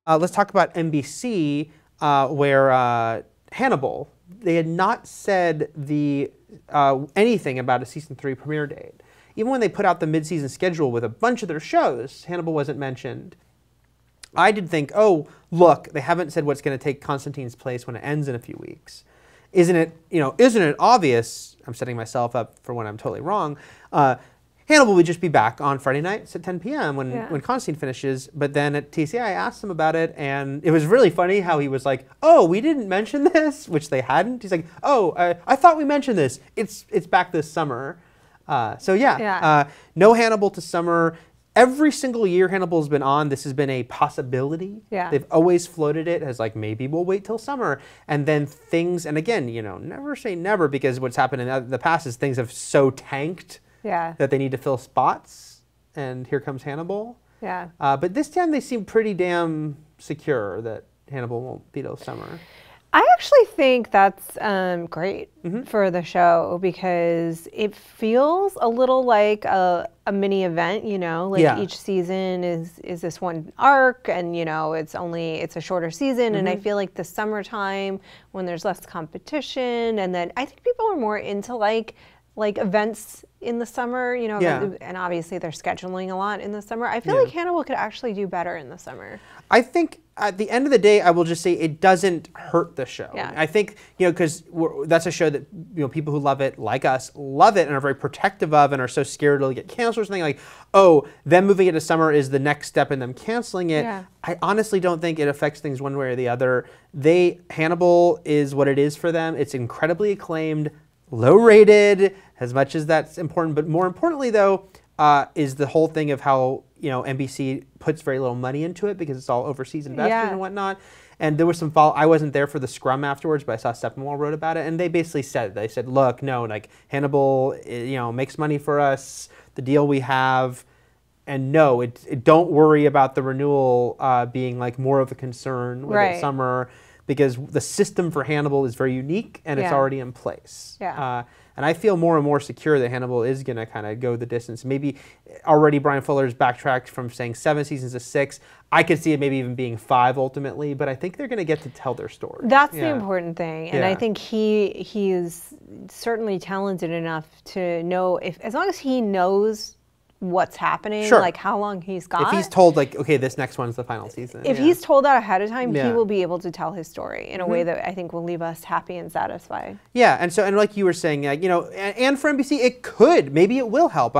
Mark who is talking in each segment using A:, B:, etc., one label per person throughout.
A: Let's talk about NBC, where Hannibal, they had not said anything about a season 3 premiere date. Even when they put out the mid-season schedule with a bunch of their shows, Hannibal wasn't mentioned. I did think, oh, look, they haven't said what's going to take Constantine's place when it ends in a few weeks. Isn't it obvious? I'm setting myself up for when I'm totally wrong. Hannibal would just be back on Friday nights at 10 p.m. when Constantine finishes. But then at TCI, I asked him about it, and it was really funny how he was like, "Oh, we didn't mention this," which they hadn't. He's like, "Oh, I thought we mentioned this. It's back this summer." No Hannibal to summer. Every single year Hannibal's been on, this has been a possibility.
B: Yeah.
A: They've always floated it as like, maybe we'll wait till summer. And then things, and again, never say never, because what's happened in the past is things have so tanked that they need to fill spots. And here comes Hannibal.
B: Yeah.
A: But this time they seem pretty damn secure that Hannibal won't be till summer.
B: I actually think that's great for the show, because it feels a little like a mini event, each season is this one arc, and it's a shorter season, and I feel like the summertime when there's less competition, and then I think people are more into like events in the summer, and obviously they're scheduling a lot in the summer. I feel like Hannibal could actually do better in the summer.
A: I think at the end of the day, I will just say it doesn't hurt the show.
B: Yeah.
A: I think, because that's a show that, people who love it, like us, love it and are very protective of and are so scared it'll get canceled or something like, oh, them moving it to summer is the next step in them canceling it.
B: Yeah.
A: I honestly don't think it affects things one way or the other. Hannibal is what it is for them. It's incredibly acclaimed, low rated, as much as that's important. But more importantly, though, is the whole thing of how NBC puts very little money into it because it's all overseas investors and whatnot. And there was some I wasn't there for the scrum afterwards, but I saw Steppenwolf wrote about it, and they basically said, look, no, like Hannibal, makes money for us, the deal we have, and no, don't worry about the renewal being like more of a concern with the summer, because the system for Hannibal is very unique and it's already in place.
B: Yeah.
A: And I feel more and more secure that Hannibal is going to kind of go the distance. Maybe already Brian Fuller's backtracked from saying 7 seasons to 6. I could see it maybe even being 5 ultimately, but I think they're going to get to tell their story.
B: That's the important thing. And I think he is certainly talented enough to know, as long as he knows what's happening, like how long he's got.
A: If he's told like, okay, this next one's the final season.
B: If he's told that ahead of time, he will be able to tell his story in a way that I think will leave us happy and satisfied.
A: Yeah, and like you were saying, and for NBC, maybe it will help.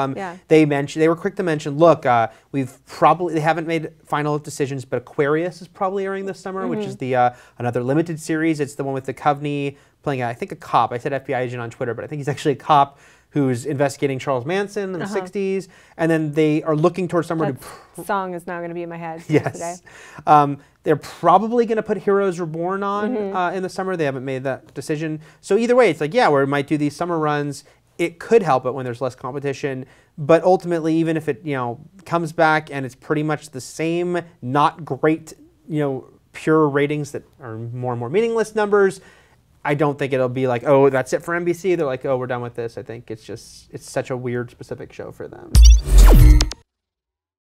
A: They were quick to mention, look, they haven't made final decisions, but Aquarius is probably airing this summer, which is the another limited series. It's the one with Duchovny playing, I think, a cop. I said FBI agent on Twitter, but I think he's actually a cop who's investigating Charles Manson in the 60s, and then they are looking towards someone
B: who... song is now going to be in my head
A: yes. Today. They're probably going to put Heroes Reborn on in the summer. They haven't made that decision. So either way, it's like, where it might do these summer runs, it could help it when there's less competition, but ultimately, even if it comes back and it's pretty much the same, not great, pure ratings that are more and more meaningless numbers, I don't think it'll be like, oh, that's it for NBC. They're like, oh, we're done with this. I think it's such a weird, specific show for them.